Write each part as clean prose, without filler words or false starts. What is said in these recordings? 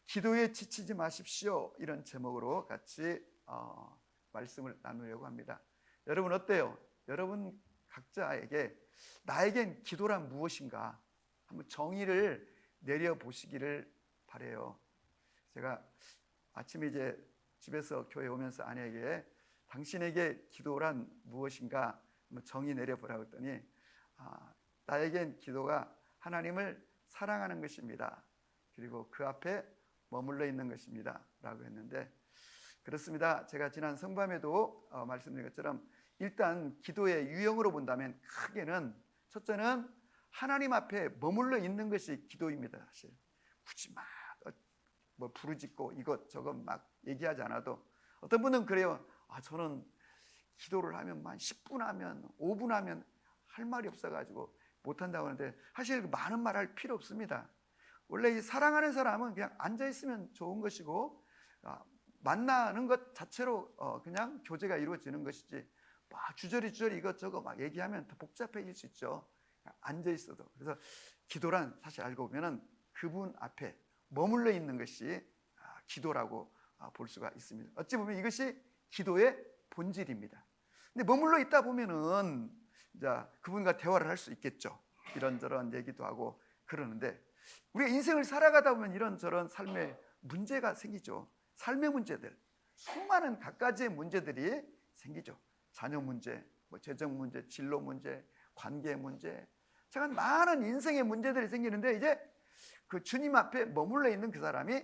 기도에 지치지 마십시오. 이런 제목으로 같이 말씀을 나누려고 합니다. 여러분 어때요? 여러분 각자에게 나에겐 기도란 무엇인가 한번 정의를 내려보시기를 바라요. 제가 아침에 이제 집에서 교회 오면서 아내에게 당신에게 기도란 무엇인가 한번 정의 내려보라고 했더니 나에겐 기도가 하나님을 사랑하는 것입니다. 그리고 그 앞에 머물러 있는 것입니다 라고 했는데, 그렇습니다. 제가 지난 성밤에도 말씀드린 것처럼 일단 기도의 유형으로 본다면 크게는 첫째는 하나님 앞에 머물러 있는 것이 기도입니다. 사실 굳이 막 뭐 부르짖고 이것저것 막 얘기하지 않아도, 어떤 분은 그래요. 저는 기도를 하면 한 10분 하면 5분 하면 할 말이 없어가지고 못한다고 하는데, 사실 많은 말 할 필요 없습니다. 원래 이 사랑하는 사람은 그냥 앉아있으면 좋은 것이고 만나는 것 자체로 그냥 교제가 이루어지는 것이지 막 주저리 이것저것 막 얘기하면 더 복잡해질 수 있죠. 앉아있어도. 그래서 기도란 사실 알고 보면 그분 앞에 머물러 있는 것이 기도라고 볼 수가 있습니다. 어찌 보면 이것이 기도의 본질입니다. 근데 머물러 있다 보면은 이제 그분과 대화를 할 수 있겠죠. 이런저런 얘기도 하고 그러는데, 우리가 인생을 살아가다 보면 이런저런 삶의 문제가 생기죠. 삶의 문제들, 수많은 갖가지의 문제들이 생기죠. 자녀 문제, 재정 문제, 진로 문제, 관계 문제, 제가 많은 인생의 문제들이 생기는데, 이제 그 주님 앞에 머물러 있는 그 사람이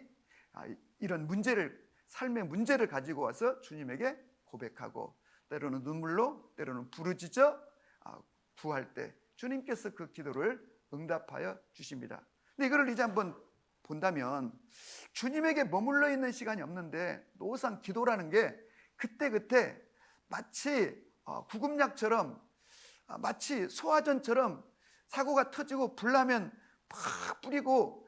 이런 문제를, 삶의 문제를 가지고 와서 주님에게 고백하고, 때로는 눈물로, 때로는 부르짖어 구할 때 주님께서 그 기도를 응답하여 주십니다. 근데 이거를 이제 한번 본다면, 주님에게 머물러 있는 시간이 없는데 노상 기도라는 게 그때그때 마치 구급약처럼, 마치 소화전처럼 사고가 터지고 불나면 팍 뿌리고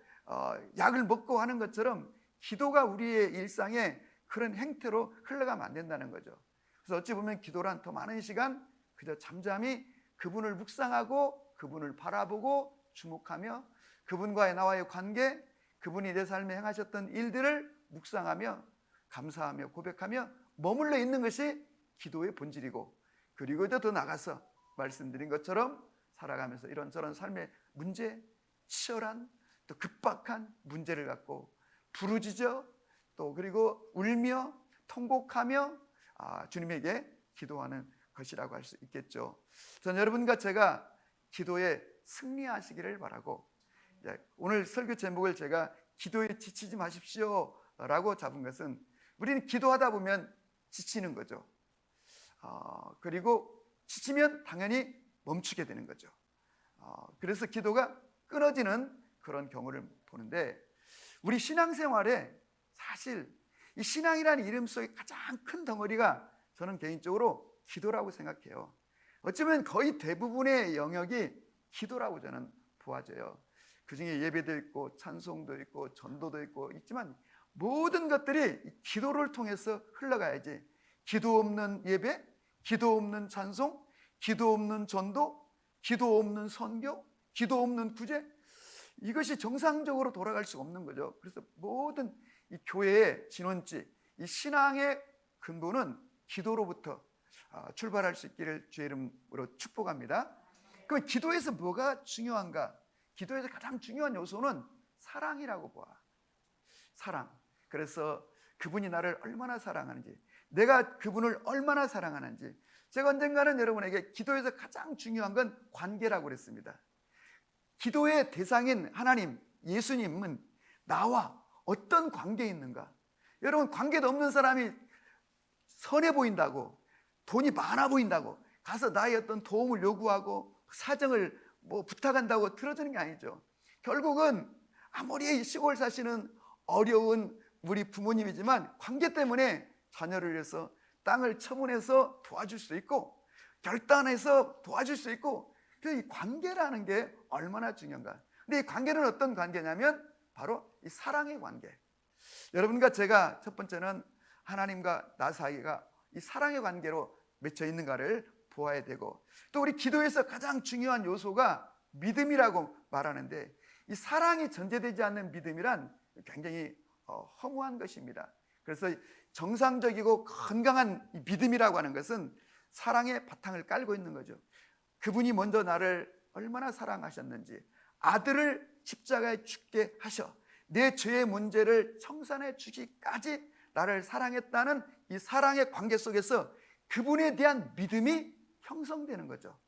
약을 먹고 하는 것처럼 기도가 우리의 일상에 그런 행태로 흘러가면 안 된다는 거죠. 그래서 어찌 보면 기도란 더 많은 시간 그저 잠잠히 그분을 묵상하고 그분을 바라보고 주목하며 그분과의 나와의 관계, 그분이 내 삶에 행하셨던 일들을 묵상하며 감사하며 고백하며 머물러 있는 것이 기도의 본질이고, 그리고 더 나가서 말씀드린 것처럼 살아가면서 이런저런 삶의 문제, 치열한 또 급박한 문제를 갖고 부르짖어 또 그리고 울며 통곡하며 주님에게 기도하는 것이라고 할 수 있겠죠. 저는 여러분과 제가 기도에 승리하시기를 바라고, 오늘 설교 제목을 제가 기도에 지치지 마십시오 라고 잡은 것은, 우리는 기도하다 보면 지치는 거죠. 그리고 지치면 당연히 멈추게 되는 거죠. 그래서 기도가 끊어지는 그런 경우를 보는데, 우리 신앙생활에 사실 이 신앙이라는 이름 속에 가장 큰 덩어리가 저는 개인적으로 기도라고 생각해요. 어쩌면 거의 대부분의 영역이 기도라고 저는 보아져요. 그 중에 예배도 있고 찬송도 있고 전도도 있고 있지만, 모든 것들이 기도를 통해서 흘러가야지 기도 없는 예배, 기도 없는 찬송, 기도 없는 전도, 기도 없는 선교, 기도 없는 구제, 이것이 정상적으로 돌아갈 수가 없는 거죠. 그래서 모든 이 교회의 진원지, 이 신앙의 근본은 기도로부터 출발할 수 있기를 주의 이름으로 축복합니다. 그럼 기도에서 뭐가 중요한가? 기도에서 가장 중요한 요소는 사랑이라고 봐. 사랑. 그래서 그분이 나를 얼마나 사랑하는지, 내가 그분을 얼마나 사랑하는지. 제가 언젠가는 여러분에게 기도에서 가장 중요한 건 관계라고 그랬습니다. 기도의 대상인 하나님, 예수님은 나와 어떤 관계에 있는가? 여러분, 관계도 없는 사람이 선해 보인다고, 돈이 많아 보인다고 가서 나의 어떤 도움을 요구하고 사정을 부탁한다고 틀어주는 게 아니죠. 결국은 아무리 시골 사시는 어려운 우리 부모님이지만 관계 때문에 자녀를 위해서 땅을 처분해서 도와줄 수 있고 결단해서 도와줄 수 있고, 그래서 이 관계라는 게 얼마나 중요한가. 근데 이 관계는 어떤 관계냐면 바로 이 사랑의 관계. 여러분과 제가 첫 번째는 하나님과 나 사이가 이 사랑의 관계로 맺혀 있는가를 보아야 되고, 또 우리 기도에서 가장 중요한 요소가 믿음이라고 말하는데, 이 사랑이 전제되지 않는 믿음이란 굉장히 허무한 것입니다. 그래서 정상적이고 건강한 믿음이라고 하는 것은 사랑의 바탕을 깔고 있는 거죠. 그분이 먼저 나를 얼마나 사랑하셨는지, 아들을 십자가에 죽게 하셔 내 죄의 문제를 청산해 주기까지 나를 사랑했다는 이 사랑의 관계 속에서 그분에 대한 믿음이 형성되는 거죠.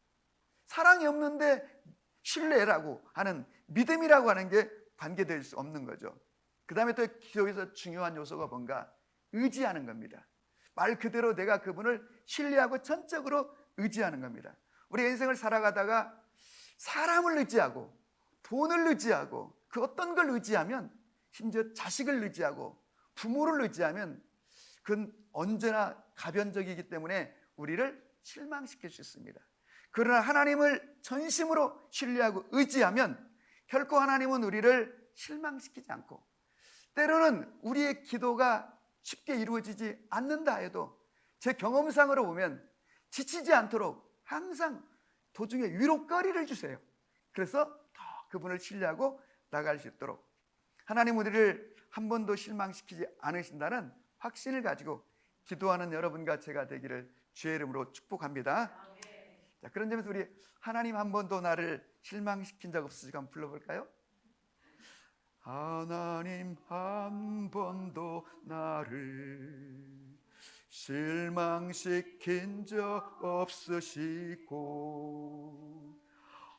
사랑이 없는데 신뢰라고 하는, 믿음이라고 하는 게 관계될 수 없는 거죠. 그 다음에 또 기도에서 중요한 요소가 뭔가? 의지하는 겁니다. 말 그대로 내가 그분을 신뢰하고 전적으로 의지하는 겁니다. 우리 인생을 살아가다가 사람을 의지하고 돈을 의지하고 그 어떤 걸 의지하면, 심지어 자식을 의지하고 부모를 의지하면 그건 언제나 가변적이기 때문에 우리를 실망시킬 수 있습니다. 그러나 하나님을 전심으로 신뢰하고 의지하면 결코 하나님은 우리를 실망시키지 않고, 때로는 우리의 기도가 쉽게 이루어지지 않는다 해도 제 경험상으로 보면 지치지 않도록 항상 도중에 위로거리를 주세요. 그래서 더 그분을 신뢰하고 나갈 수 있도록 하나님 우리를 한 번도 실망시키지 않으신다는 확신을 가지고 기도하는 여러분과 제가 되기를 주의 이름으로 축복합니다. 자, 그런 점에서 우리 하나님 한 번도 나를 실망시킨 적 없으시고 한번 불러볼까요? 하나님 한 번도 나를 실망시킨 적 없으시고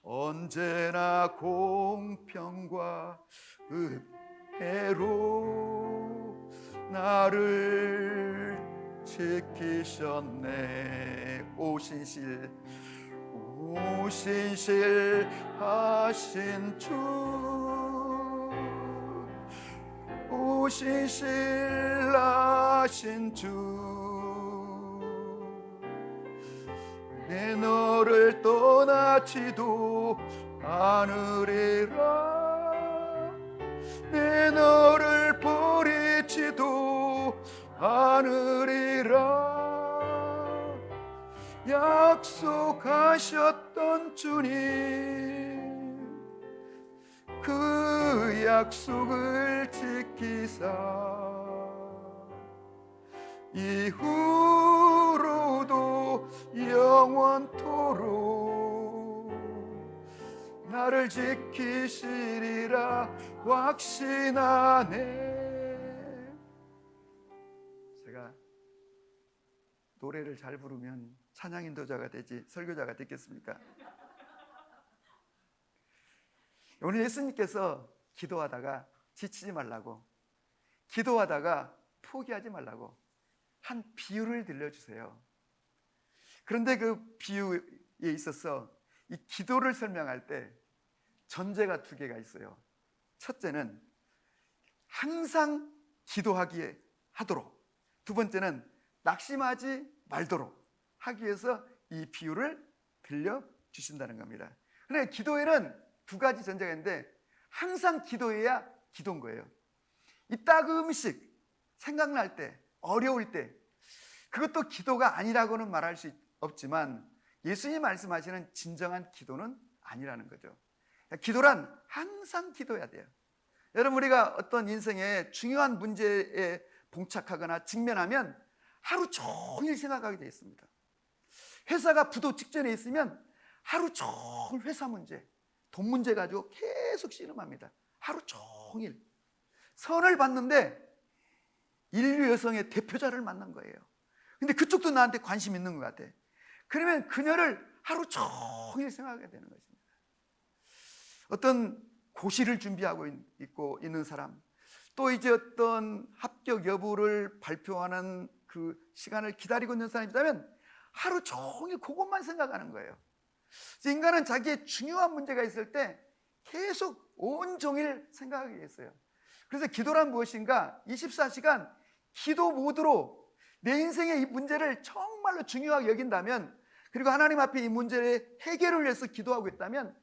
언제나 공평과 은혜로 나를 지키셨네. 오신실 하신 주, 오신실 하신 주, 내 너를 떠나지도 않으리라, 내 너를 버리지도 않으리라. 약속하셨던 주님, 그 약속을 지키사 이후로도 영원토록 나를 지키시리라 확신하네. 제가 노래를 잘 부르면 찬양 인도자가 되지 설교자가 됐겠습니까? 오늘 예수님께서 기도하다가 지치지 말라고, 기도하다가 포기하지 말라고 한 비유를 들려주세요. 그런데 그 비유에 있어서 이 기도를 설명할 때 전제가 두 개가 있어요. 첫째는 항상 기도하기에 하도록, 두 번째는 낙심하지 말도록 하기 위해서 이 비유를 들려주신다는 겁니다. 그런데 기도에는 두 가지 전제가 있는데 항상 기도해야 기도인 거예요. 이 따끔씩 생각날 때, 어려울 때, 그것도 기도가 아니라고는 말할 수 없지만 예수님이 말씀하시는 진정한 기도는 아니라는 거죠. 기도란 항상 기도해야 돼요. 여러분, 우리가 어떤 인생의 중요한 문제에 봉착하거나 직면하면 하루 종일 생각하게 되어 있습니다. 회사가 부도 직전에 있으면 하루 종일 회사 문제, 돈 문제 가지고 계속 씨름합니다. 하루 종일. 선을 봤는데 인류 여성의 대표자를 만난 거예요. 근데 그쪽도 나한테 관심 있는 것 같아. 그러면 그녀를 하루 종일 생각하게 되는 것입니다. 어떤 고시를 준비하고 있는 사람, 또 이제 어떤 합격 여부를 발표하는 그 시간을 기다리고 있는 사람이 있다면 하루 종일 그것만 생각하는 거예요. 인간은 자기의 중요한 문제가 있을 때 계속 온종일 생각하게 했어요. 그래서 기도란 무엇인가? 24시간 기도 모드로 내 인생의 이 문제를 정말로 중요하게 여긴다면, 그리고 하나님 앞에 이 문제의 해결을 위해서 기도하고 있다면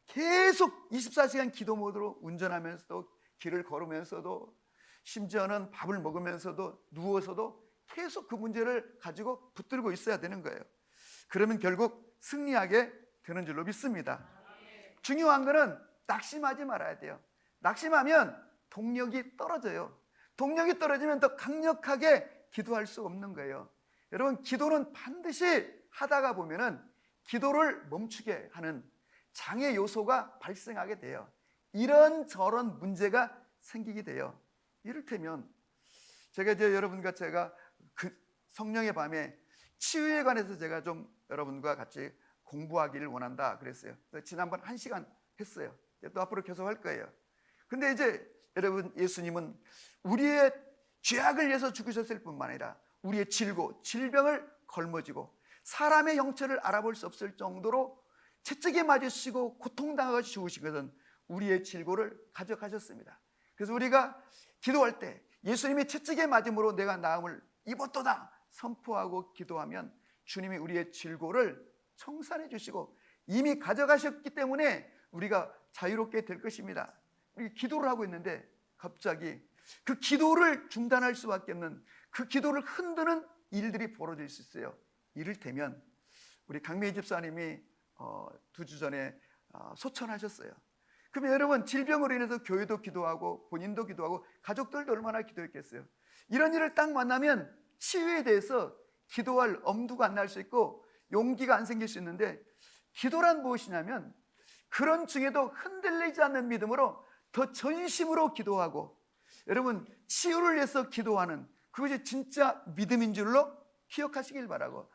계속 24시간 기도 모드로 운전하면서도, 길을 걸으면서도, 심지어는 밥을 먹으면서도, 누워서도 계속 그 문제를 가지고 붙들고 있어야 되는 거예요. 그러면 결국 승리하게 되는 줄로 믿습니다. 중요한 거는 낙심하지 말아야 돼요. 낙심하면 동력이 떨어져요. 동력이 떨어지면 더 강력하게 기도할 수 없는 거예요. 여러분, 기도는 반드시 하다가 보면은 기도를 멈추게 하는 장애 요소가 발생하게 돼요. 이런저런 문제가 생기게 돼요. 이를테면 제가 이제 여러분과 제가 그 성령의 밤에 치유에 관해서 제가 좀 여러분과 같이 공부하기를 원한다 그랬어요. 지난번 1시간 했어요. 또 앞으로 계속 할 거예요. 근데 이제 여러분, 예수님은 우리의 죄악을 위해서 죽으셨을 뿐만 아니라 우리의 질고 질병을 걸머지고 사람의 형체를 알아볼 수 없을 정도로 채찍에 맞으시고 고통당하고 죽으신 것은 우리의 질고를 가져가셨습니다. 그래서 우리가 기도할 때 예수님이 채찍에 맞음으로 내가 나음을 입었도다 선포하고 기도하면 주님이 우리의 질고를 청산해 주시고 이미 가져가셨기 때문에 우리가 자유롭게 될 것입니다. 우리 기도를 하고 있는데 갑자기 그 기도를 중단할 수밖에 없는, 그 기도를 흔드는 일들이 벌어질 수 있어요. 이를테면 우리 강매희 집사님이 2주 전에 소천하셨어요. 그러면 여러분, 질병으로 인해서 교회도 기도하고 본인도 기도하고 가족들도 얼마나 기도했겠어요. 이런 일을 딱 만나면 치유에 대해서 기도할 엄두가 안 날 수 있고 용기가 안 생길 수 있는데, 기도란 무엇이냐면 그런 중에도 흔들리지 않는 믿음으로 더 전심으로 기도하고, 여러분, 치유를 위해서 기도하는 그것이 진짜 믿음인 줄로 기억하시길 바라고.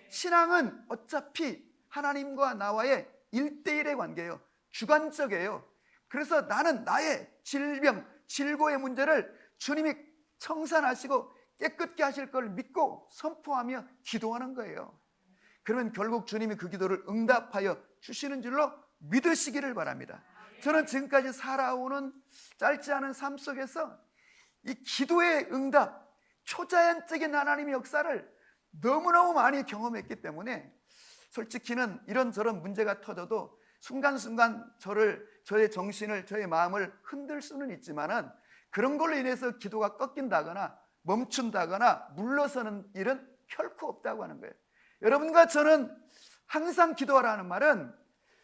신앙은 어차피 하나님과 나와의 1대1의 관계예요. 주관적이에요. 그래서 나는 나의 질병, 질고의 문제를 주님이 청산하시고 깨끗게 하실 걸 믿고 선포하며 기도하는 거예요. 그러면 결국 주님이 그 기도를 응답하여 주시는 줄로 믿으시기를 바랍니다. 저는 지금까지 살아오는 짧지 않은 삶 속에서 이 기도의 응답, 초자연적인 하나님의 역사를 너무너무 많이 경험했기 때문에 솔직히는 이런저런 문제가 터져도 순간순간 저의 정신을, 저의 마음을 흔들 수는 있지만은 그런 걸로 인해서 기도가 꺾인다거나 멈춘다거나 물러서는 일은 결코 없다고 하는 거예요. 여러분과 저는 항상 기도하라는 말은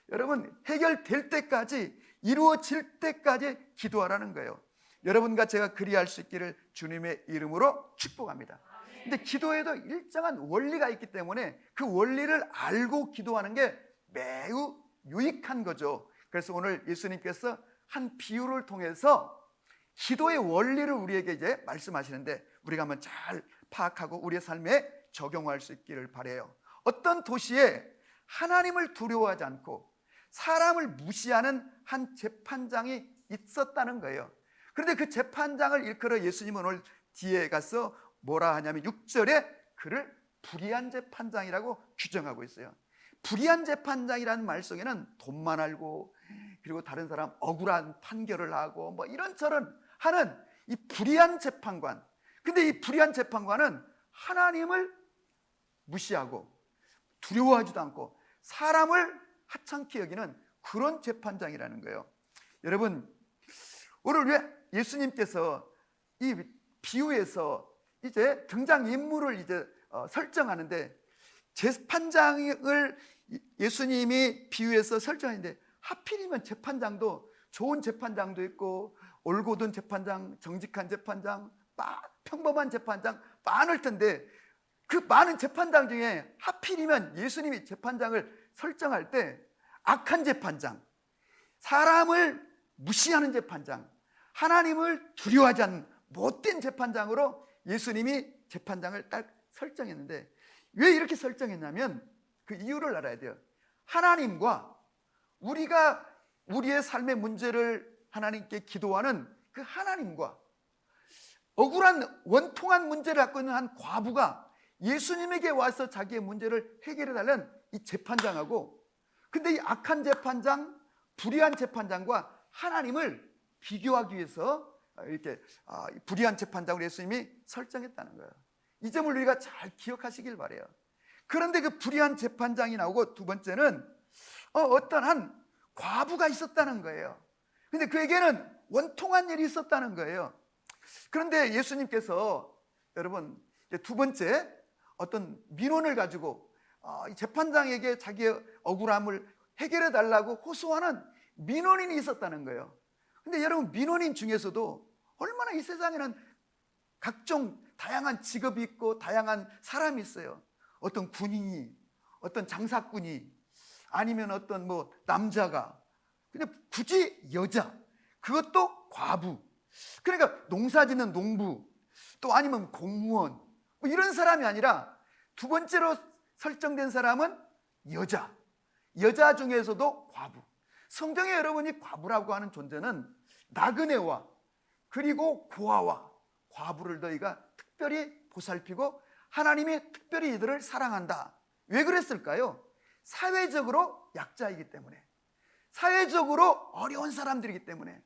여러분, 해결될 때까지, 이루어질 때까지 기도하라는 거예요. 여러분과 제가 그리할 수 있기를 주님의 이름으로 축복합니다. 근데 기도에도 일정한 원리가 있기 때문에 그 원리를 알고 기도하는 게 매우 유익한 거죠. 그래서 오늘 예수님께서 한 비유를 통해서 기도의 원리를 우리에게 이제 말씀하시는데 우리가 한번 잘 파악하고 우리의 삶에 적용할 수 있기를 바라요. 어떤 도시에 하나님을 두려워하지 않고 사람을 무시하는 한 재판장이 있었다는 거예요. 그런데 그 재판장을 일컬어 예수님은 오늘 뒤에 가서 뭐라 하냐면 6절에 그를 불의한 재판장이라고 규정하고 있어요. 불의한 재판장이라는 말 속에는 돈만 알고, 그리고 다른 사람 억울한 판결을 하고 뭐 이런저런 하는 이 불의한 재판관. 근데 이 불의한 재판관은 하나님을 무시하고 두려워하지도 않고 사람을 하찮게 여기는 그런 재판장이라는 거예요. 여러분, 오늘 왜 예수님께서 이 비유에서 이제 등장인물을 이제 설정하는데, 재판장을 예수님이 비유해서 설정하는데 하필이면 재판장도 좋은 재판장도 있고 올곧은 재판장, 정직한 재판장, 평범한 재판장 많을 텐데 그 많은 재판장 중에 하필이면 예수님이 재판장을 설정할 때 악한 재판장, 사람을 무시하는 재판장, 하나님을 두려워하지 않는 못된 재판장으로 예수님이 재판장을 딱 설정했는데, 왜 이렇게 설정했냐면 그 이유를 알아야 돼요. 하나님과 우리가 우리의 삶의 문제를 하나님께 기도하는 그 하나님과 억울한 원통한 문제를 갖고 있는 한 과부가 예수님에게 와서 자기의 문제를 해결해 달라는 이 재판장하고, 근데 이 악한 재판장, 불의한 재판장과 하나님을 비교하기 위해서 이렇게 불의한 재판장으로 예수님이 설정했다는 거예요. 이 점을 우리가 잘 기억하시길 바라요. 그런데 그 불의한 재판장이 나오고, 두 번째는 어떤 한 과부가 있었다는 거예요. 근데 그에게는 원통한 일이 있었다는 거예요. 그런데 예수님께서 여러분 두 번째 어떤 민원을 가지고 이 재판장에게 자기의 억울함을 해결해 달라고 호소하는 민원인이 있었다는 거예요. 근데 여러분, 민원인 중에서도 얼마나 이 세상에는 각종 다양한 직업이 있고 다양한 사람이 있어요. 어떤 군인이, 어떤 장사꾼이, 아니면 어떤 뭐 남자가, 근데 굳이 여자, 그것도 과부, 그러니까 농사짓는 농부, 또 아니면 공무원, 뭐 이런 사람이 아니라 두 번째로 설정된 사람은 여자, 여자 중에서도 과부. 성경에 여러분이 과부라고 하는 존재는 나그네와 그리고 고아와 과부를 너희가 특별히 보살피고 하나님이 특별히 이들을 사랑한다. 왜 그랬을까요? 사회적으로 약자이기 때문에, 사회적으로 어려운 사람들이기 때문에.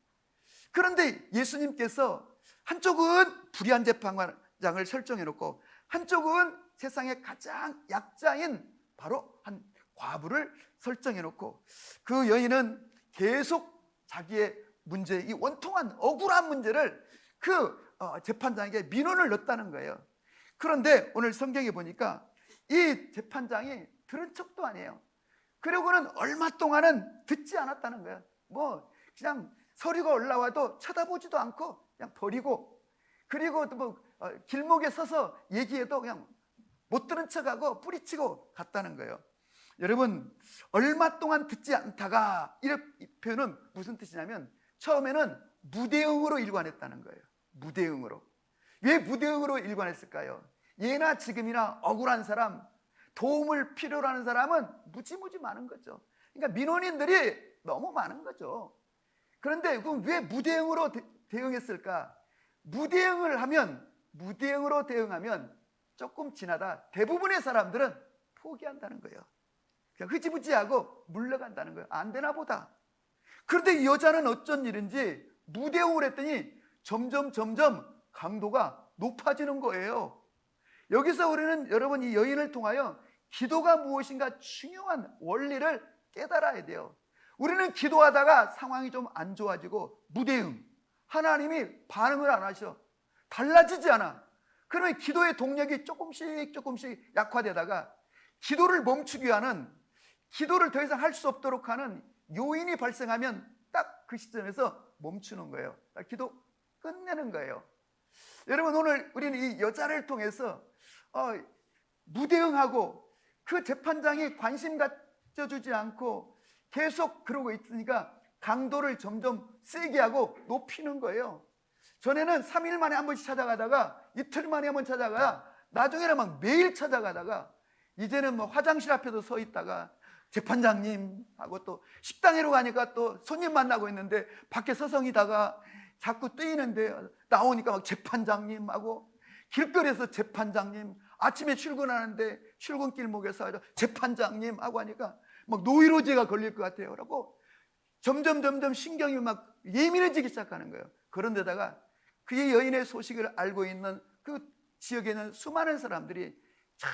그런데 예수님께서 한쪽은 불의한 재판장을 설정해 놓고 한쪽은 세상의 가장 약자인 바로 한 과부를 설정해 놓고, 그 여인은 계속 자기의 문제, 이 원통한 억울한 문제를 그 재판장에게 민원을 넣었다는 거예요. 그런데 오늘 성경에 보니까 이 재판장이 들은 척도 안 해요. 그리고는 얼마 동안은 듣지 않았다는 거예요. 뭐 그냥 서류가 올라와도 쳐다보지도 않고 그냥 버리고, 그리고 뭐 길목에 서서 얘기해도 그냥 못 들은 척하고 뿌리치고 갔다는 거예요. 여러분, 얼마 동안 듣지 않다가, 이 표현은 무슨 뜻이냐면 처음에는 무대응으로 일관했다는 거예요. 무대응으로. 왜 무대응으로 일관했을까요? 예나 지금이나 억울한 사람, 도움을 필요로 하는 사람은 무지무지 많은 거죠. 그러니까 민원인들이 너무 많은 거죠. 그런데 그럼 왜 무대응으로 대응했을까? 무대응으로 대응하면 조금 지나다 대부분의 사람들은 포기한다는 거예요. 그냥 흐지부지하고 물러간다는 거예요. 안 되나 보다. 그런데 이 여자는 어쩐 일인지 무대응을 했더니 점점 강도가 높아지는 거예요. 여기서 우리는 여러분 이 여인을 통하여 기도가 무엇인가 중요한 원리를 깨달아야 돼요. 우리는 기도하다가 상황이 좀 안 좋아지고 무대응, 하나님이 반응을 안 하셔, 달라지지 않아. 그러면 기도의 동력이 조금씩 약화되다가 기도를 멈추게 하는, 기도를 더 이상 할 수 없도록 하는 요인이 발생하면 딱 그 시점에서 멈추는 거예요. 기도 끝내는 거예요. 여러분, 오늘 우리는 이 여자를 통해서 무대응하고 그 재판장이 관심 가져주지 않고 계속 그러고 있으니까 강도를 점점 세게 하고 높이는 거예요. 전에는 3일 만에 한 번씩 찾아가다가 이틀 만에 한 번 찾아가야, 나중에는 막 매일 찾아가다가 이제는 뭐 화장실 앞에도 서 있다가 재판장님 하고, 또 식당으로 가니까 또 손님 만나고 있는데 밖에 서성이다가 자꾸 뜨이는데 나오니까 막 재판장님 하고, 길거리에서 재판장님, 아침에 출근하는데 출근길목에서 재판장님 하고 하니까 막 노이로제가 걸릴 것 같아요. 그러고 점점 신경이 막 예민해지기 시작하는 거예요. 그런데다가 그의 여인의 소식을 알고 있는 그 지역에 있는 수많은 사람들이 참,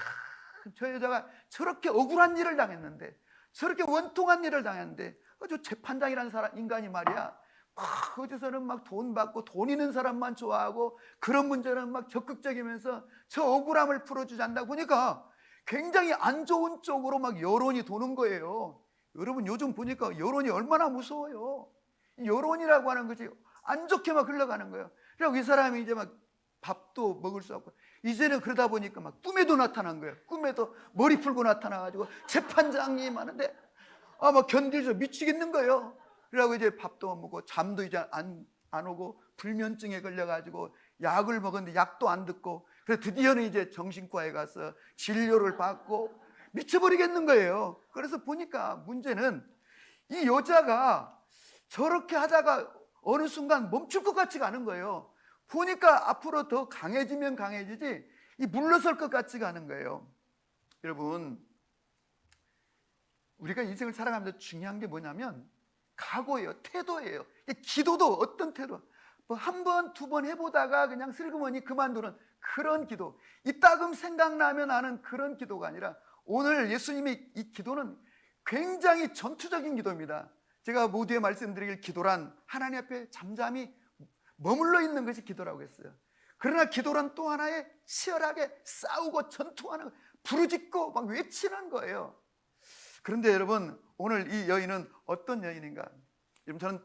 저 여자가 저렇게 억울한 일을 당했는데, 저렇게 원통한 일을 당했는데, 저 재판장이라는 인간이 말이야, 어디서는 막 돈 받고 돈 있는 사람만 좋아하고 그런 문제는 막 적극적이면서 저 억울함을 풀어주지 않다 보니까 굉장히 안 좋은 쪽으로 막 여론이 도는 거예요. 여러분, 요즘 보니까 여론이 얼마나 무서워요. 여론이라고 하는 것이 안 좋게 막 흘러가는 거예요. 그리고 이 사람이 이제 막 밥도 먹을 수 없고, 이제는 그러다 보니까 막 꿈에도 나타난 거예요. 꿈에도 머리 풀고 나타나가지고 재판장님 하는데 막 견디죠. 미치겠는 거예요. 그러고 이제 밥도 못 먹고 잠도 이제 안 오고 불면증에 걸려가지고 약을 먹었는데 약도 안 듣고, 그래서 드디어는 이제 정신과에 가서 진료를 받고 미쳐버리겠는 거예요. 그래서 보니까 문제는 이 여자가 저렇게 하다가 어느 순간 멈출 것 같지가 않은 거예요. 보니까 앞으로 더 강해지면 강해지지 이 물러설 것 같지가 않은 거예요. 여러분, 우리가 인생을 살아가면서 중요한 게 뭐냐면 각오예요. 태도예요. 기도도 어떤 태도, 뭐 한 번, 두 번 해보다가 그냥 슬그머니 그만두는 그런 기도, 이따금 생각나면 하는 그런 기도가 아니라, 오늘 예수님이 이 기도는 굉장히 전투적인 기도입니다. 제가 모두에 말씀드리길, 기도란 하나님 앞에 잠잠히 머물러 있는 것이 기도라고 했어요. 그러나 기도란 또 하나의 치열하게 싸우고 전투하는, 부르짖고 막 외치는 거예요. 그런데 여러분, 오늘 이 여인은 어떤 여인인가? 여러분, 저는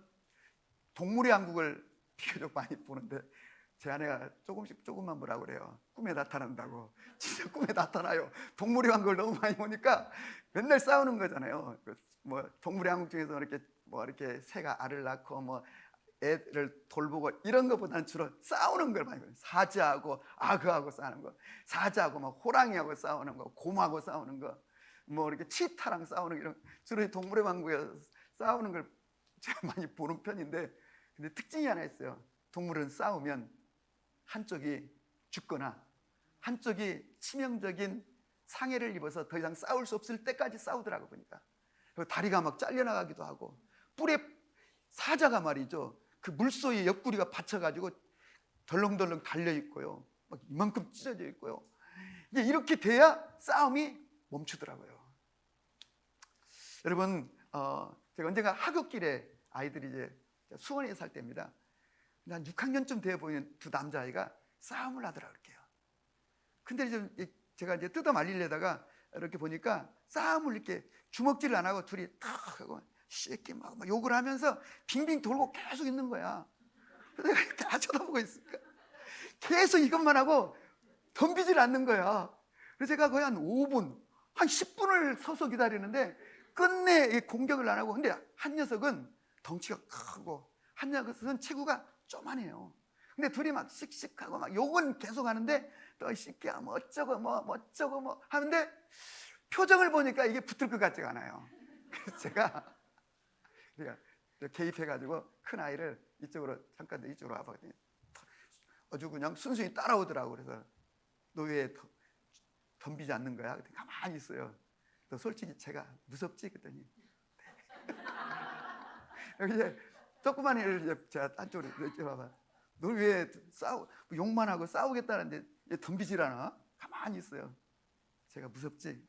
동물의 왕국을 비교적 많이 보는데 제 아내가 조금만 뭐라고 그래요. 꿈에 나타난다고. 진짜 꿈에 나타나요. 동물의 왕국을 너무 많이 보니까 맨날 싸우는 거잖아요. 뭐 동물의 왕국 중에서 이렇게 새가 알을 낳고 뭐 애를 돌보고 이런 것보다는 주로 싸우는 걸 많이 봐요. 사자하고 악어하고 싸우는 거, 사자하고 막 호랑이하고 싸우는 거, 곰하고 싸우는 거, 뭐 이렇게 치타랑 싸우는 거, 이런 주로 동물의 왕국에서 싸우는 걸 제가 많이 보는 편인데, 근데 특징이 하나 있어요. 동물은 싸우면 한쪽이 죽거나 한쪽이 치명적인 상해를 입어서 더 이상 싸울 수 없을 때까지 싸우더라고 보니까. 그리고 다리가 막 잘려나가기도 하고, 뿔에 사자가 말이죠, 그 물소의 옆구리가 받쳐가지고 덜렁덜렁 달려있고요, 막 이만큼 찢어져 있고요. 이렇게 돼야 싸움이 멈추더라고요. 여러분, 제가 언젠가 하굣길에 아이들이 이제 수원에 살 때입니다. 한 6학년쯤 되어 보이는 두 남자아이가 싸움을 하더라 그럴게요. 근데 제가 이제 뜯어 말리려다가 이렇게 보니까 싸움을 이렇게 주먹질을 안 하고 둘이 탁 하고 새끼 막 욕을 하면서 빙빙 돌고 계속 있는 거야. 그래서 내가 다 쳐다보고 있으니까 계속 이것만 하고 덤비질 않는 거야. 그래서 제가 거의 한 5분, 한 10분을 서서 기다리는데 끝내 공격을 안 하고, 근데 한 녀석은 덩치가 크고 한 녀석은 체구가 쪼만해요. 근데 둘이 막 씩씩하고 막 욕은 계속 하는데, 너 이 새끼야 뭐 어쩌고 뭐 어쩌고 뭐 하는데 표정을 보니까 이게 붙을 것 같지가 않아요. 그래서 제가 개입해가지고 큰 아이를 이쪽으로, 잠깐 이쪽으로 와봤더니 아주 그냥 순순히 따라오더라고. 그래서 너 왜 덤비지 않는 거야? 그랬더니 가만히 있어요. 너 솔직히 제가 무섭지? 그랬더니 여기 이제 조그만 애를 이제 제가 한쪽으로 이렇게 봐봐. 너 왜 욕만 하고 싸우겠다는데 왜 덤비질 않아? 가만히 있어요. 제가 무섭지?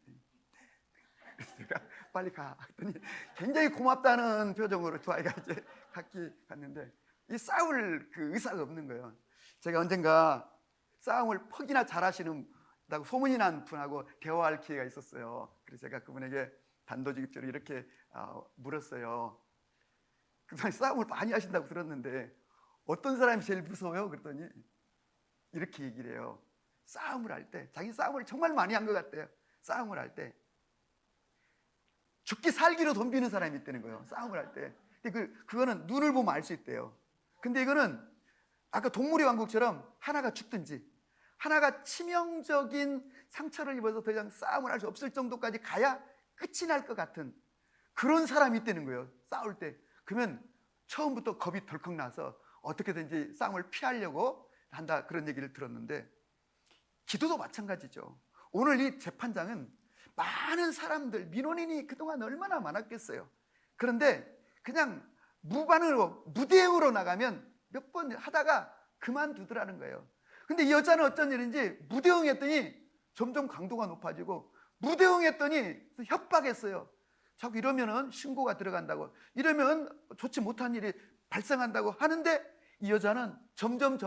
그래서 제가 빨리 가. 그랬더니 굉장히 고맙다는 표정으로 두 아이가 이제 각기 갔는데, 이 싸울 그 의사가 없는 거예요. 제가 언젠가 싸움을 퍽이나 잘하시는다고 소문이 난 분하고 대화할 기회가 있었어요. 그래서 제가 그분에게 단도직입적으로 이렇게 물었어요. 그분이 싸움을 많이 하신다고 들었는데 어떤 사람이 제일 무서워요? 그랬더니 이렇게 얘기를 해요. 싸움을 할 때, 자기 싸움을 정말 많이 한 것 같아요. 싸움을 할 때 죽기 살기로 덤비는 사람이 있다는 거예요. 싸움을 할 때. 근데 그거는 눈을 보면 알 수 있대요. 근데 이거는 아까 동물의 왕국처럼 하나가 죽든지 하나가 치명적인 상처를 입어서 더 이상 싸움을 할 수 없을 정도까지 가야 끝이 날 것 같은 그런 사람이 있다는 거예요. 싸울 때. 그러면 처음부터 겁이 덜컥 나서 어떻게든지 싸움을 피하려고 한다, 그런 얘기를 들었는데, 기도도 마찬가지죠. 오늘 이 재판장은 많은 사람들, 민원인이 그동안 얼마나 많았겠어요. 그런데 그냥 무반응으로, 무대응으로 나가면 몇 번 하다가 그만두더라는 거예요. 근데 이 여자는 어쩐 일인지 무대응했더니 점점 강도가 높아지고, 무대응했더니 협박했어요. 자꾸 이러면은 신고가 들어간다고, 이러면 좋지 못한 일이 발생한다고 하는데, 이 여자는 점점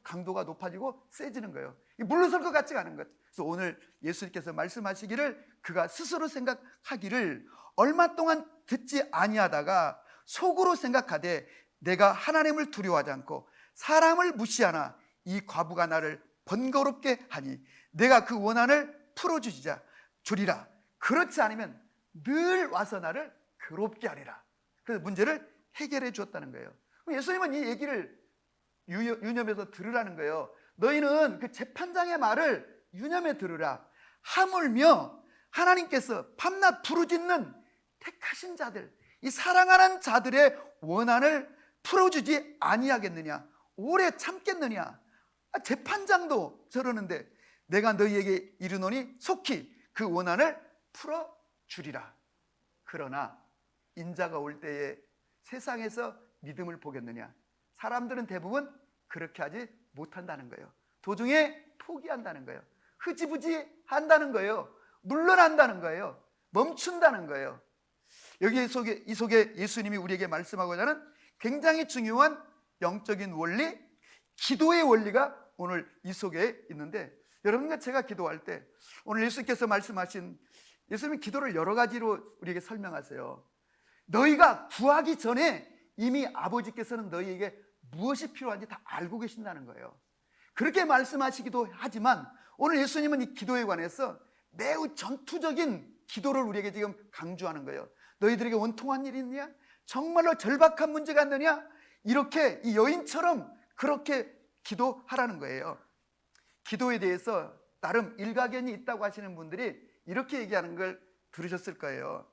강도가 높아지고 세지는 거예요. 물러설 것 같지가 않은 것. 그래서 오늘 예수님께서 말씀하시기를, 그가 스스로 생각하기를 얼마 동안 듣지 아니하다가 속으로 생각하되 내가 하나님을 두려워하지 않고 사람을 무시하나 이 과부가 나를 번거롭게 하니 내가 그 원한을 풀어주리라. 그렇지 않으면 늘 와서 나를 괴롭게 하리라. 그래서 문제를 해결해 주었다는 거예요. 예수님은 이 얘기를 유념해서 들으라는 거예요. 너희는 그 재판장의 말을 유념해 들으라. 하물며 하나님께서 밤낮 부르짖는 택하신 자들, 이 사랑하는 자들의 원한을 풀어주지 아니하겠느냐? 오래 참겠느냐? 재판장도 저러는데 내가 너희에게 이르노니 속히 그 원한을 풀어주리라. 그러나 인자가 올 때에 세상에서 믿음을 보겠느냐? 사람들은 대부분 그렇게 하지 못한다는 거예요. 도중에 포기한다는 거예요. 흐지부지 한다는 거예요. 물러난다는 거예요. 멈춘다는 거예요. 이 속에 예수님이 우리에게 말씀하고자 하는 굉장히 중요한 영적인 원리, 기도의 원리가 오늘 이 속에 있는데, 여러분과 제가 기도할 때 오늘 예수님께서 말씀하신, 예수님은 기도를 여러 가지로 우리에게 설명하세요. 너희가 구하기 전에 이미 아버지께서는 너희에게 무엇이 필요한지 다 알고 계신다는 거예요. 그렇게 말씀하시기도 하지만 오늘 예수님은 이 기도에 관해서 매우 전투적인 기도를 우리에게 지금 강조하는 거예요. 너희들에게 원통한 일이 있느냐? 정말로 절박한 문제가 있느냐? 이렇게 이 여인처럼 그렇게 기도하라는 거예요. 기도에 대해서 나름 일가견이 있다고 하시는 분들이 이렇게 얘기하는 걸 들으셨을 거예요.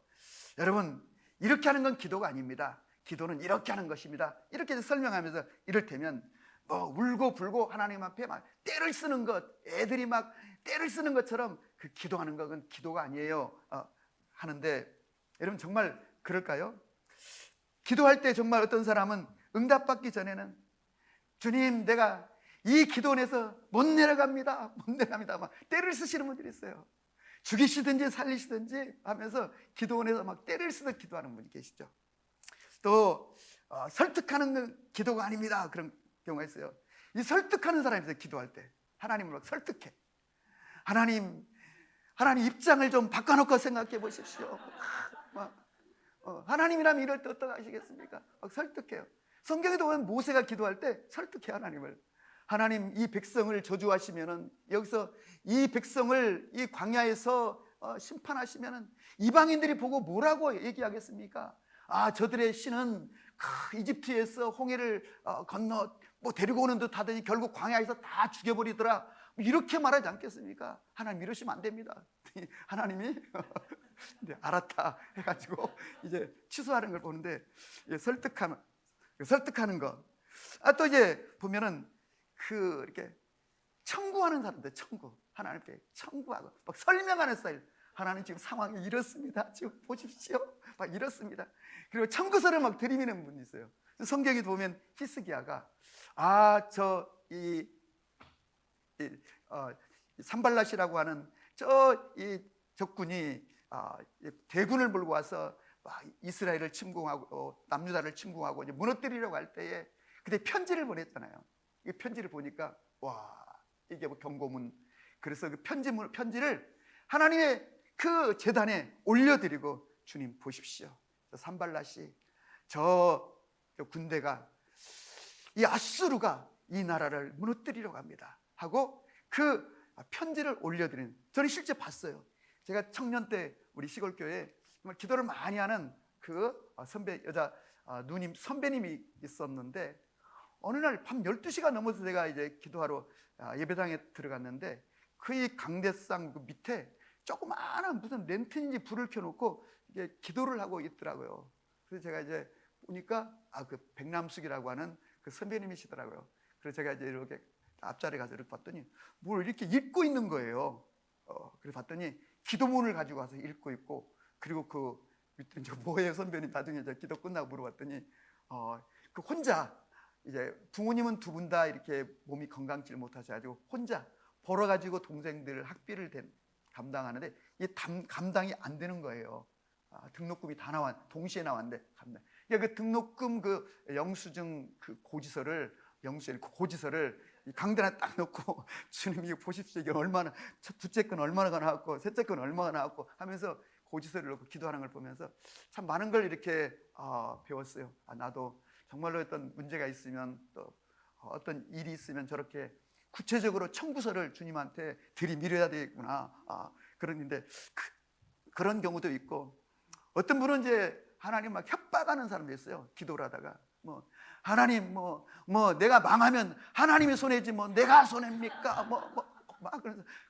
여러분, 이렇게 하는 건 기도가 아닙니다. 기도는 이렇게 하는 것입니다. 이렇게 설명하면서 이를테면 뭐 울고 불고 하나님 앞에 막 떼를 쓰는 것, 애들이 막 떼를 쓰는 것처럼 그 기도하는 건 기도가 아니에요 하는데, 여러분 정말 그럴까요? 기도할 때 정말 어떤 사람은 응답받기 전에는 주님, 내가 이 기도원에서 못 내려갑니다 막 떼를 쓰시는 분들이 있어요. 죽이시든지 살리시든지 하면서 기도원에서 막 떼를 쓰듯 기도하는 분이 계시죠. 또 설득하는 기도가 아닙니다, 그런 경우가 있어요. 이 설득하는 사람이 있어요. 기도할 때 하나님을 막 설득해. 하나님 입장을 좀 바꿔놓고 생각해 보십시오. 하나님이라면 이럴 때 어떡하시겠습니까? 막 설득해요. 성경에도 보면 모세가 기도할 때 설득해 하나님을. 하나님, 이 백성을 저주하시면은, 여기서 이 백성을 이 광야에서 심판하시면은 이방인들이 보고 뭐라고 얘기하겠습니까? 아, 저들의 신은 이집트에서 홍해를 건너 뭐 데리고 오는 듯 하더니 결국 광야에서 다 죽여버리더라, 이렇게 말하지 않겠습니까? 하나님, 이러시면 안 됩니다. 하나님이 네, 알았다 해가지고 이제 취소하는 걸 보는데, 설득하는 거. 또 이제 보면은 이렇게 청구하는 사람들, 하나님께 청구하고 막 설명하는 스타일. 하나님, 지금 상황이 이렇습니다. 지금 보십시오. 막 이렇습니다. 그리고 청구서를 막 들이미는 분이 있어요. 성경에 보면 히스기야가 산발랏이라고 하는 이 적군이 대군을 몰고 와서 막 이스라엘을 침공하고 남유다를 침공하고 이제 무너뜨리려고 할 때에 그때 편지를 보냈잖아요. 이 편지를 보니까 와, 이게 뭐 경고문. 그래서 그 편지를 하나님의 그 제단에 올려드리고, 주님 보십시오, 산발랏이 저 군대가, 이 아수르가 이 나라를 무너뜨리려고 합니다 하고 그 편지를 올려드리는, 저는 실제 봤어요. 제가 청년 때 우리 시골교회에 정말 기도를 많이 하는 여자 누님 선배님이 있었는데, 어느 날 밤 12시가 넘어서 제가 이제 기도하러 예배당에 들어갔는데, 그 강대상 그 밑에 조그마한 무슨 랜턴인지 불을 켜놓고 이게 기도를 하고 있더라고요. 그래서 제가 이제 보니까 그 백남숙이라고 하는 그 선배님이시더라고요. 그래서 제가 이제 이렇게 앞자리에 가서 이렇게 봤더니 뭘 이렇게 읽고 있는 거예요. 그래서 봤더니 기도문을 가지고 와서 읽고 있고, 그리고 그 밑에 이제 뭐예요 선배님, 나중에 이제 기도 끝나고 물어봤더니 그 혼자, 이제 부모님은 두 분 다 이렇게 몸이 건강치 못하셔가지고 혼자 벌어가지고 동생들 학비를 감당하는데 이게 감당이 안 되는 거예요. 등록금이 다 동시에 나왔는데 감당. 그러니까 그 등록금 영수증 고지서를 이 강단에 딱 놓고 주님 이거 보십시오, 이게 얼마나, 둘째 건 얼마나 나왔고 셋째 건 얼마나 나왔고 하면서 고지서를 놓고 기도하는 걸 보면서 참 많은 걸 이렇게 배웠어요. 나도 정말로 어떤 문제가 있으면, 또 어떤 일이 있으면 저렇게 구체적으로 청구서를 주님한테 들이밀어야 되겠구나. 그런데 그런 경우도 있고, 어떤 분은 이제 하나님 막 협박하는 사람도 있어요. 기도를 하다가 하나님 내가 망하면 하나님이 손해지 내가 손해입니까?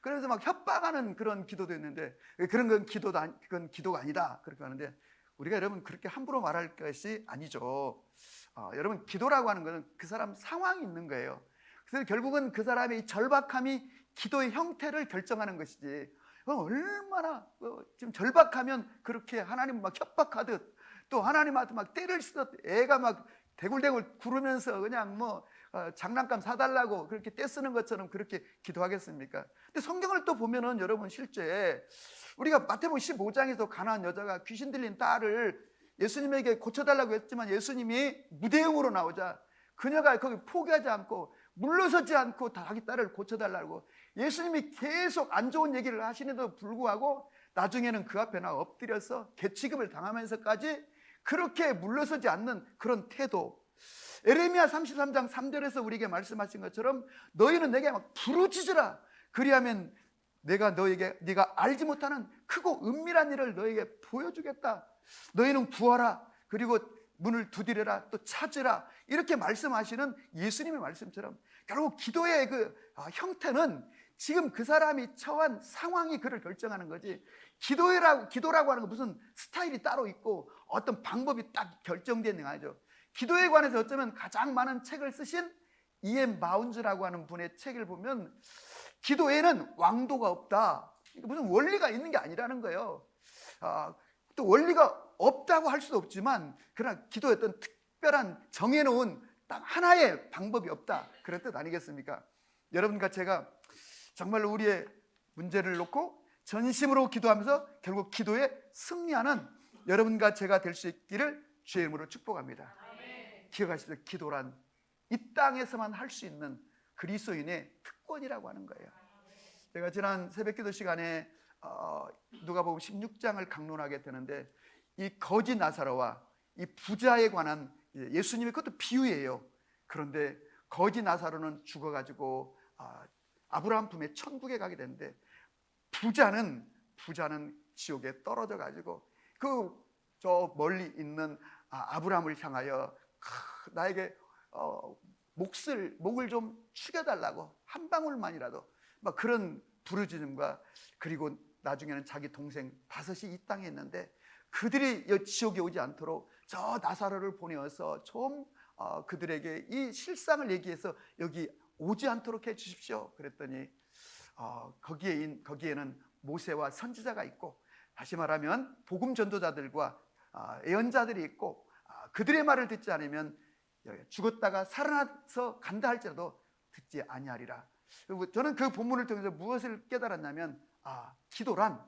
그래서 막 협박하는 그런 기도도 있는데, 그건 기도가 아니다 그렇게 하는데, 우리가 여러분 그렇게 함부로 말할 것이 아니죠. 여러분, 기도라고 하는 것은 그 사람 상황이 있는 거예요. 그래서 결국은 그 사람의 절박함이 기도의 형태를 결정하는 것이지, 얼마나 지금 절박하면 그렇게 하나님 막 협박하듯, 또 하나님한테 막 때를 쓰듯 애가 막 대굴대굴 구르면서 그냥 장난감 사달라고 그렇게 떼쓰는 것처럼 그렇게 기도하겠습니까? 근데 성경을 또 보면은 여러분, 실제 우리가 마태복음 15장에서 가나안 여자가 귀신 들린 딸을 예수님에게 고쳐달라고 했지만, 예수님이 무대응으로 나오자 그녀가 거기 포기하지 않고 물러서지 않고 자기 딸을 고쳐달라고 예수님이 계속 안 좋은 얘기를 하시는데도 불구하고 나중에는 그 앞에 엎드려서 개취급을 당하면서까지 그렇게 물러서지 않는 그런 태도, 에레미야 33장 3절에서 우리에게 말씀하신 것처럼 너희는 내게 막 부르짖으라. 그리하면 내가 네가 알지 못하는 크고 은밀한 일을 너에게 보여주겠다. 너희는 구하라. 그리고 문을 두드려라. 또 찾으라. 이렇게 말씀하시는 예수님의 말씀처럼 결국 기도의 그 형태는 지금 그 사람이 처한 상황이 그를 결정하는 거지, 기도라고 하는 건 무슨 스타일이 따로 있고 어떤 방법이 딱 결정되어 있는 거 아니죠. 기도에 관해서 어쩌면 가장 많은 책을 쓰신 E.M. 바운즈라고 하는 분의 책을 보면 기도에는 왕도가 없다, 무슨 원리가 있는 게 아니라는 거예요. 또 원리가 없다고 할 수도 없지만 그러나 기도에 어떤 특별한 정해놓은 딱 하나의 방법이 없다, 그런 뜻 아니겠습니까? 여러분과 제가 정말로 우리의 문제를 놓고 전심으로 기도하면서 결국 기도에 승리하는 여러분과 제가 될 수 있기를 주의 이름으로 축복합니다. 기억하십시오. 기도란 이 땅에서만 할 수 있는 그리스도인의 특권이라고 하는 거예요. 제가 지난 새벽기도 시간에 누가복음 16장을 강론하게 되는데 이 거지 나사로와 이 부자에 관한 예수님의 그것도 비유예요. 그런데 거지 나사로는 죽어가지고 아브라함 품에 천국에 가게 되는데 부자는 지옥에 떨어져 가지고 저 멀리 있는 아브라함을 향하여 나에게 목을 좀 축여달라고 한 방울만이라도 막 그런 부르짖음과, 그리고 나중에는 자기 동생 5이 이 땅에 있는데 그들이 지옥에 오지 않도록 저 나사로를 보내어서 좀 그들에게 이 실상을 얘기해서 여기 오지 않도록 해 주십시오. 그랬더니 거기에는 모세와 선지자가 있고, 다시 말하면 복음 전도자들과 예언자들이 있고, 그들의 말을 듣지 않으면 죽었다가 살아나서 간다 할지라도 듣지 아니하리라. 저는 그 본문을 통해서 무엇을 깨달았냐면 기도란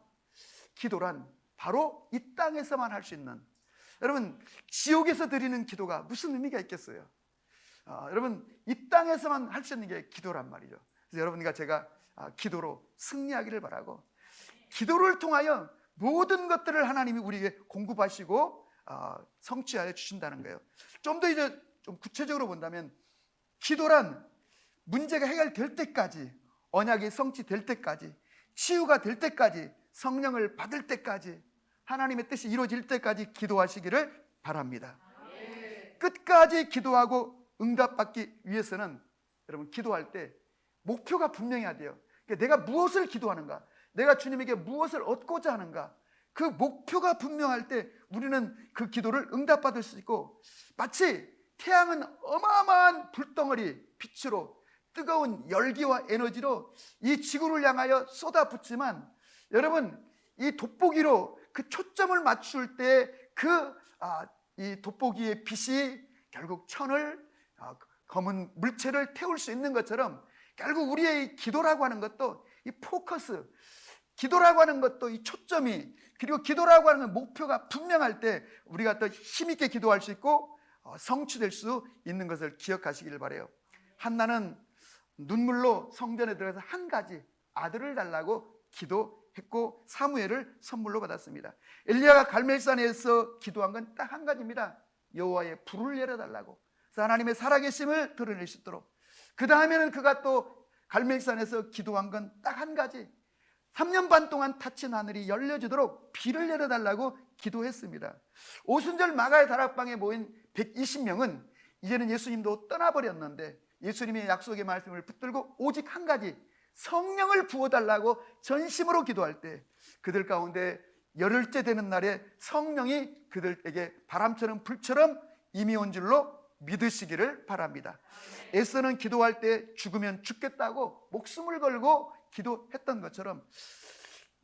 바로 이 땅에서만 할 수 있는, 여러분 지옥에서 드리는 기도가 무슨 의미가 있겠어요? 여러분 이 땅에서만 할 수 있는 게 기도란 말이죠. 그래서 여러분과 제가 기도로 승리하기를 바라고, 기도를 통하여 모든 것들을 하나님이 우리에게 공급하시고 성취하여 주신다는 거예요. 좀 더 이제 좀 구체적으로 본다면 기도란 문제가 해결될 때까지, 언약이 성취될 때까지, 치유가 될 때까지, 성령을 받을 때까지, 하나님의 뜻이 이루어질 때까지 기도하시기를 바랍니다. 끝까지 기도하고 응답받기 위해서는 여러분 기도할 때 목표가 분명해야 돼요. 그러니까 내가 무엇을 기도하는가, 내가 주님에게 무엇을 얻고자 하는가, 그 목표가 분명할 때 우리는 그 기도를 응답받을 수 있고, 마치 태양은 어마어마한 불덩어리 빛으로 뜨거운 열기와 에너지로 이 지구를 향하여 쏟아붓지만, 여러분 이 돋보기로 그 초점을 맞출 때 이 돋보기의 빛이 결국 천을 검은 물체를 태울 수 있는 것처럼, 결국 우리의 기도라고 하는 것도 이 포커스, 기도라고 하는 것도 이 초점이, 그리고 기도라고 하는 목표가 분명할 때 우리가 더 힘있게 기도할 수 있고 성취될 수 있는 것을 기억하시길 바라요. 한나는 눈물로 성전에 들어가서 한 가지 아들을 달라고 기도했고 사무엘을 선물로 받았습니다. 엘리야가 갈멜산에서 기도한 건 딱 한 가지입니다. 여호와의 불을 내려달라고, 그래서 하나님의 살아계심을 드러낼 수 있도록. 그 다음에는 그가 또 갈멜산에서 기도한 건 딱 한 가지, 3년 반 동안 닫힌 하늘이 열려지도록 비를 내려달라고 기도했습니다. 오순절 마가의 다락방에 모인 120명은 이제는 예수님도 떠나버렸는데 예수님의 약속의 말씀을 붙들고 오직 한 가지, 성령을 부어달라고 전심으로 기도할 때 그들 가운데 열흘째 되는 날에 성령이 그들에게 바람처럼 불처럼 임히 온 줄로 믿으시기를 바랍니다. 에서는 기도할 때 죽으면 죽겠다고 목숨을 걸고 기도했던 것처럼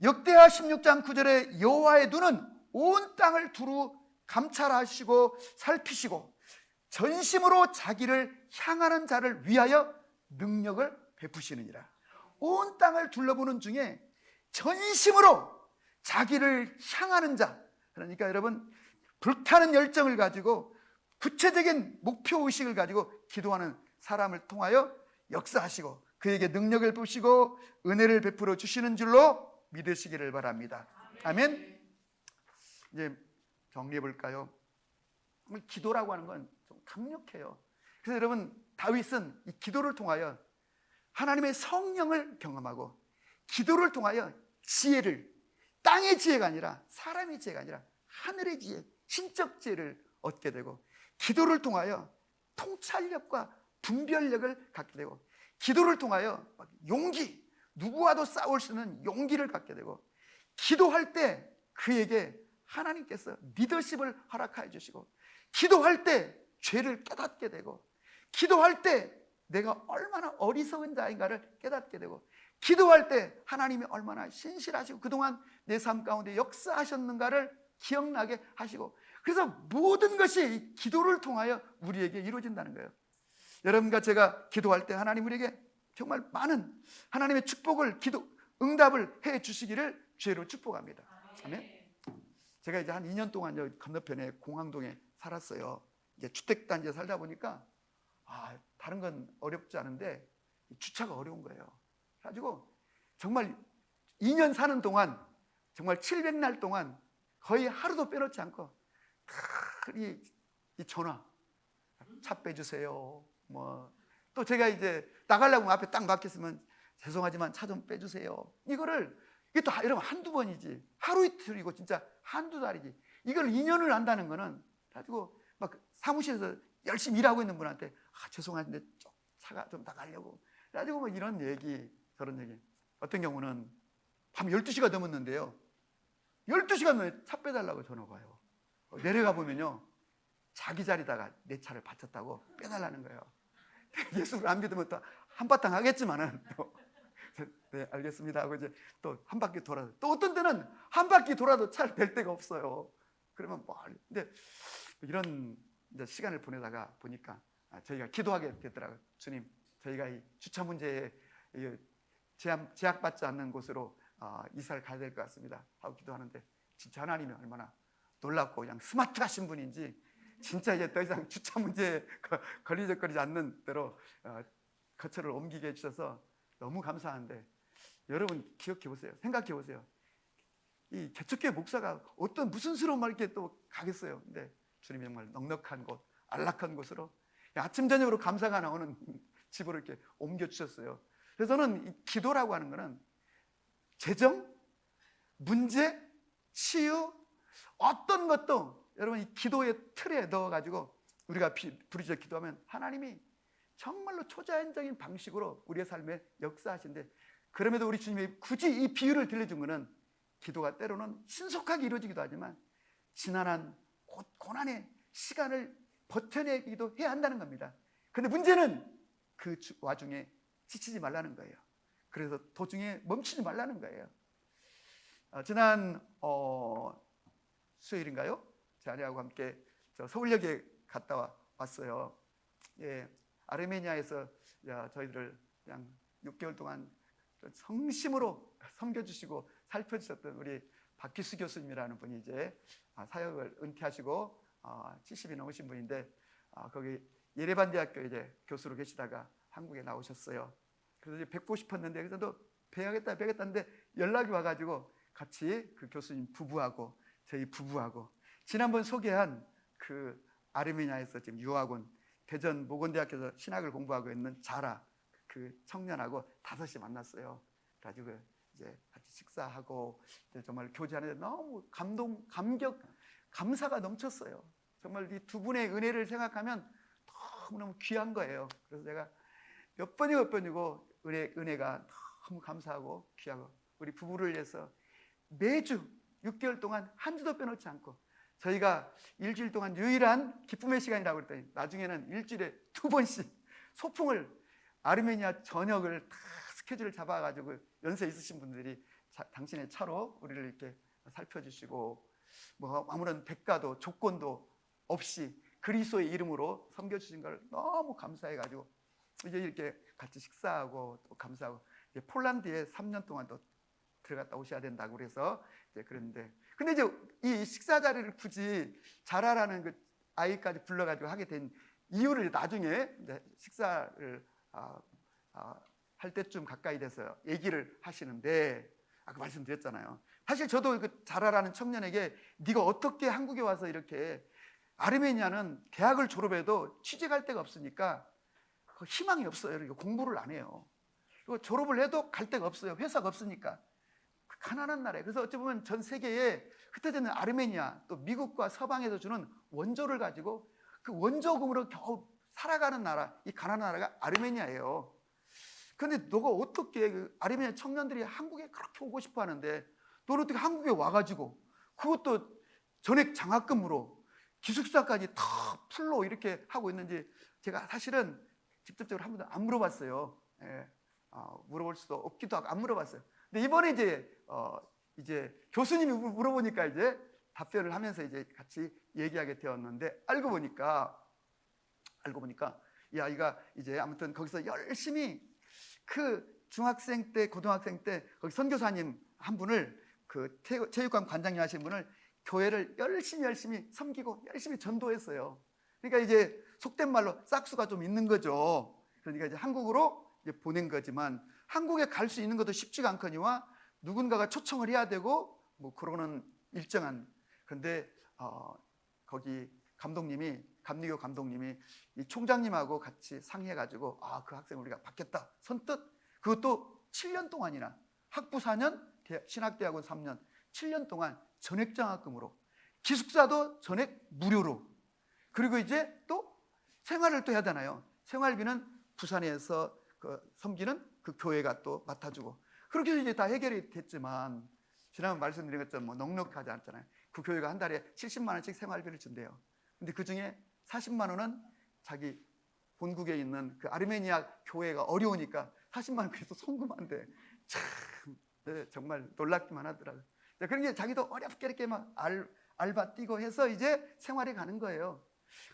역대하 16장 9절에 여호와의 눈은 온 땅을 두루 감찰하시고 살피시고 전심으로 자기를 향하는 자를 위하여 능력을 베푸시느니라. 온 땅을 둘러보는 중에 전심으로 자기를 향하는 자, 그러니까 여러분 불타는 열정을 가지고 구체적인 목표의식을 가지고 기도하는 사람을 통하여 역사하시고 그에게 능력을 부시고 은혜를 베풀어 주시는 줄로 믿으시기를 바랍니다. 아멘. 이제 정리해 볼까요? 기도라고 하는 건 강력해요. 그래서 여러분, 다윗은 이 기도를 통하여 하나님의 성령을 경험하고, 기도를 통하여 지혜를, 땅의 지혜가 아니라, 사람의 지혜가 아니라 하늘의 지혜, 신적 지혜를 얻게 되고, 기도를 통하여 통찰력과 분별력을 갖게 되고, 기도를 통하여 용기, 누구와도 싸울 수 있는 용기를 갖게 되고, 기도할 때 그에게 하나님께서 리더십을 허락해 주시고, 기도할 때 죄를 깨닫게 되고, 기도할 때 내가 얼마나 어리석은 자인가를 깨닫게 되고, 기도할 때 하나님이 얼마나 신실하시고 그동안 내 삶 가운데 역사하셨는가를 기억나게 하시고, 그래서 모든 것이 기도를 통하여 우리에게 이루어진다는 거예요. 여러분과 제가 기도할 때 하나님 우리에게 정말 많은 하나님의 축복을, 기도 응답을 해 주시기를 주의로 축복합니다. 아멘. 제가 이제 한 2년 동안 여기 건너편에 공항동에 살았어요. 이제 주택단지에 살다 보니까 다른 건 어렵지 않은데 주차가 어려운 거예요. 그래가지고 정말 2년 사는 동안, 정말 700날 동안 거의 하루도 빼놓지 않고 이 전화, 차 빼주세요. 또 제가 이제 나가려고 앞에 딱 막혔으면 죄송하지만 차 좀 빼주세요. 이게 또 여러분 한두 번이지, 하루 이틀이고 진짜 한두 달이지, 이걸 2년을 한다는 거는 가지고 막 사무실에서 열심히 일하고 있는 분한테 죄송한데 차가 좀 나가려고 그래가지고 뭐 이런 얘기 저런 얘기. 어떤 경우는 밤 12시가 넘었는데요, 12시간 넘게 차 빼달라고 전화가 와요. 내려가 보면요, 자기 자리다가 내 차를 바쳤다고 빼달라는 거예요. 예수를 안 믿으면 또 한바탕 하겠지만은 또 네, 알겠습니다 하고 이제 또 한 바퀴 돌아도, 또 어떤 때는 한 바퀴 돌아도 차를 댈 데가 없어요. 그러면 근데 이런 이제 시간을 보내다가 보니까 저희가 기도하게 되더라고요. 주님, 저희가 이 주차 문제에 제약받지 않는 곳으로 이사를 가야 될 것 같습니다 하고 기도하는데, 진짜 하나님이 얼마나 놀랍고 그냥 스마트하신 분인지, 진짜 이제 더 이상 주차 문제에 걸리적거리지 않는 대로 거처를 옮기게 해주셔서 너무 감사한데, 여러분 기억해 보세요. 생각해 보세요. 이 개척교회 목사가 무슨 수로 막 이렇게 또 가겠어요. 근데 주님이 정말 넉넉한 곳, 안락한 곳으로 아침 저녁으로 감사가 나오는 집으로 이렇게 옮겨주셨어요. 그래서 저는 이 기도라고 하는 거는 재정, 문제, 치유, 어떤 것도 여러분 이 기도의 틀에 넣어가지고 우리가 부르짖어 기도하면 하나님이 정말로 초자연적인 방식으로 우리의 삶에 역사하신데, 그럼에도 우리 주님이 굳이 이 비유를 들려준 것은 기도가 때로는 신속하게 이루어지기도 하지만 지난한 고난의 시간을 버텨내기도 해야 한다는 겁니다. 그런데 문제는 그 와중에 지치지 말라는 거예요. 그래서 도중에 멈추지 말라는 거예요. 지난 수요일인가요? 제 아내하고 함께 서울역에 갔다 왔어요. 예, 아르메니아에서 저희들을 그냥 6개월 동안 성심으로 섬겨주시고 살펴주셨던 우리 박기수 교수님이라는 분이 이제 사역을 은퇴하시고 70이 넘으신 분인데, 거기 예레반 대학교 이제 교수로 계시다가 한국에 나오셨어요. 그래서 이제 뵙고 싶었는데, 그래서 또 뵈야겠다는데 연락이 와가지고 같이 그 교수님 부부하고 저희 부부하고 지난번 소개한 그 아르메니아에서 지금 유학원 대전 모건대학교에서 신학을 공부하고 있는 자라 그 청년하고 5시 만났어요. 그래가지고 이제 같이 식사하고 정말 교제하는데 너무 감격, 감사가 넘쳤어요. 정말 이 두 분의 은혜를 생각하면 너무너무 귀한 거예요. 그래서 제가 몇 번이고 은혜가 너무 감사하고 귀하고, 우리 부부를 위해서 매주 6개월 동안 한 주도 빼놓지 않고, 저희가 일주일 동안 유일한 기쁨의 시간이라고 그랬더니 나중에는 일주일에 2번씩 소풍을, 아르메니아 전역을 다 스케줄을 잡아가지고 연세 있으신 분들이 당신의 차로 우리를 이렇게 살펴주시고, 뭐 아무런 대가도 조건도 없이 그리스도의 이름으로 섬겨주신 걸 너무 감사해가지고 이제 이렇게 같이 식사하고 또 감사하고, 이제 폴란드에 3년 동안 또 들어갔다 오셔야 된다고 그래서 이제 그랬는데, 근데 이제 이 식사 자리를 굳이 자라라는 그 아이까지 불러가지고 하게 된 이유를 나중에 이제 식사를 할 때쯤 가까이 돼서 얘기를 하시는데, 아까 말씀드렸잖아요. 사실 저도 그 자라라는 청년에게 네가 어떻게 한국에 와서 이렇게 아르메니아는 대학을 졸업해도 취직할 데가 없으니까 희망이 없어요. 공부를 안 해요. 그리고 졸업을 해도 갈 데가 없어요. 회사가 없으니까. 가난한 나라예요. 그래서 어찌 보면 전 세계에 흩어지는 아르메니아, 또 미국과 서방에서 주는 원조를 가지고 그 원조금으로 겨우 살아가는 나라, 이 가난한 나라가 아르메니아예요. 그런데 너가 어떻게 그 아르메니아 청년들이 한국에 그렇게 오고 싶어 하는데 너는 어떻게 한국에 와가지고 그것도 전액 장학금으로 기숙사까지 다 풀로 이렇게 하고 있는지 제가 사실은 직접적으로 한 번도 안 물어봤어요. 예. 물어볼 수도 없기도 하고 안 물어봤어요. 근데 이번에 이제 교수님이 물어보니까 이제 답변을 하면서 이제 같이 얘기하게 되었는데 알고 보니까 이 아이가 이제 아무튼 거기서 열심히 그 중학생 때 고등학생 때 거기 선교사님 한 분을 그 체육관 관장님 하신 분을 교회를 열심히 섬기고 열심히 전도했어요. 그러니까 이제 속된 말로 싹수가 좀 있는 거죠. 그러니까 이제 한국으로 이제 보낸 거지만 한국에 갈 수 있는 것도 쉽지가 않거니와 누군가가 초청을 해야 되고 뭐 그러는 일정한. 그런데 거기 감리교 감독님이 이 총장님하고 같이 상의해가지고 그 학생 우리가 받겠다 선뜻. 그것도 7년 동안이나 학부 4년 신학대학원 3년 7년 동안 전액장학금으로 기숙사도 전액 무료로. 그리고 이제 또 생활을 또 해야 되나요? 생활비는 부산에서 섬기는 그 교회가 또 맡아주고. 그렇게 해서 이제 다 해결이 됐지만 지난번 말씀드린 것처럼 뭐 넉넉하지 않잖아요. 그 교회가 한 달에 70만 원씩 생활비를 준대요. 근데 그 중에 40만 원은 자기 본국에 있는 그 아르메니아 교회가 어려우니까 40만 원 그래서 송금한대. 참 정말 놀랍기만 하더라고요. 그러니까 자기도 어렵게 이렇게 막 알바 뛰고 해서 이제 생활에 가는 거예요.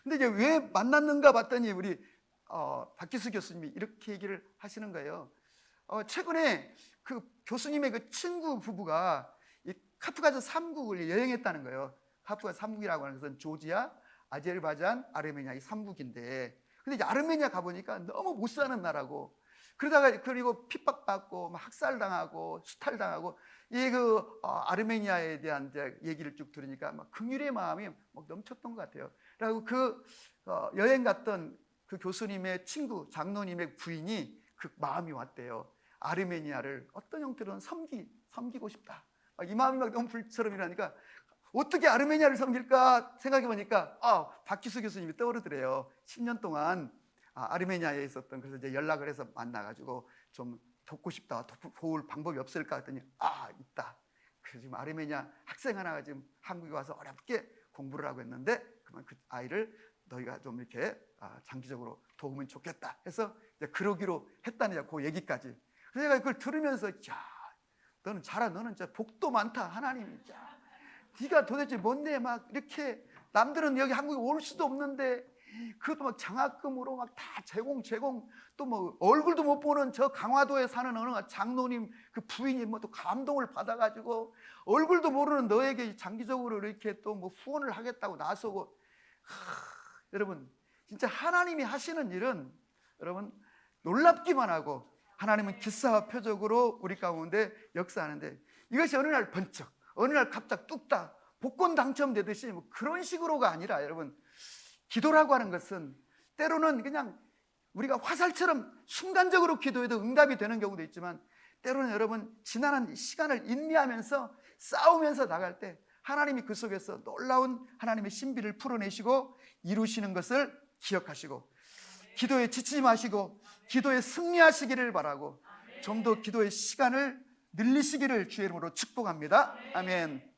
근데 이제 왜 만났는가 봤더니 우리 박기수 교수님이 이렇게 얘기를 하시는 거예요. 최근에 그 교수님의 그 친구 부부가 이 카프가스 3국을 여행했다는 거예요. 카프가스 3국이라고 하는 것은 조지아, 아제르바이잔, 아르메니아 이 3국인데, 근데 이제 아르메니아 가보니까 너무 못 사는 나라고, 그리고 핍박받고 막 학살당하고 수탈당하고, 이 아르메니아에 대한 이제 얘기를 쭉 들으니까 막 긍휼의 마음이 막 넘쳤던 것 같아요. 그리고 여행 갔던 그 교수님의 친구 장로님의 부인이 그 마음이 왔대요. 아르메니아를 어떤 형태로는 섬기고 싶다. 이 마음이 막 너무 불처럼 일어나니까 어떻게 아르메니아를 섬길까 생각해 보니까 박기수 교수님이 떠오르더래요. 10년 동안 아르메니아에 있었던. 그래서 이제 연락을 해서 만나가지고 좀 돕고 싶다. 도울 방법이 없을까 했더니 있다. 그래서 지금 아르메니아 학생 하나가 지금 한국에 와서 어렵게 공부를 하고 있는데 그러면 그 아이를 너희가 좀 이렇게 장기적으로 도우면 좋겠다 해서 이제 그러기로 했다는 그 얘기까지. 그래서 제가 그걸 들으면서 너는 너는 진짜 복도 많다. 하나님이 네가 도대체 뭔데 막 이렇게 남들은 여기 한국에 올 수도 없는데 그것도 막 장학금으로 막 다 제공 또 뭐 얼굴도 못 보는 저 강화도에 사는 어느 장로님 그 부인이 뭐 또 감동을 받아가지고 얼굴도 모르는 너에게 장기적으로 이렇게 또 뭐 후원을 하겠다고 나서고. 여러분 진짜 하나님이 하시는 일은 여러분 놀랍기만 하고 하나님은 기사와 표적으로 우리 가운데 역사하는데 이것이 어느 날 번쩍 어느 날 갑자기 뚝딱 복권 당첨되듯이 뭐 그런 식으로가 아니라 여러분 기도라고 하는 것은 때로는 그냥 우리가 화살처럼 순간적으로 기도해도 응답이 되는 경우도 있지만 때로는 여러분 지나는 시간을 인내하면서 싸우면서 나갈 때 하나님이 그 속에서 놀라운 하나님의 신비를 풀어내시고 이루시는 것을 기억하시고 기도에 지치지 마시고 기도에 승리하시기를 바라고 좀 더 기도의 시간을 늘리시기를 주의 이름으로 축복합니다. 아멘.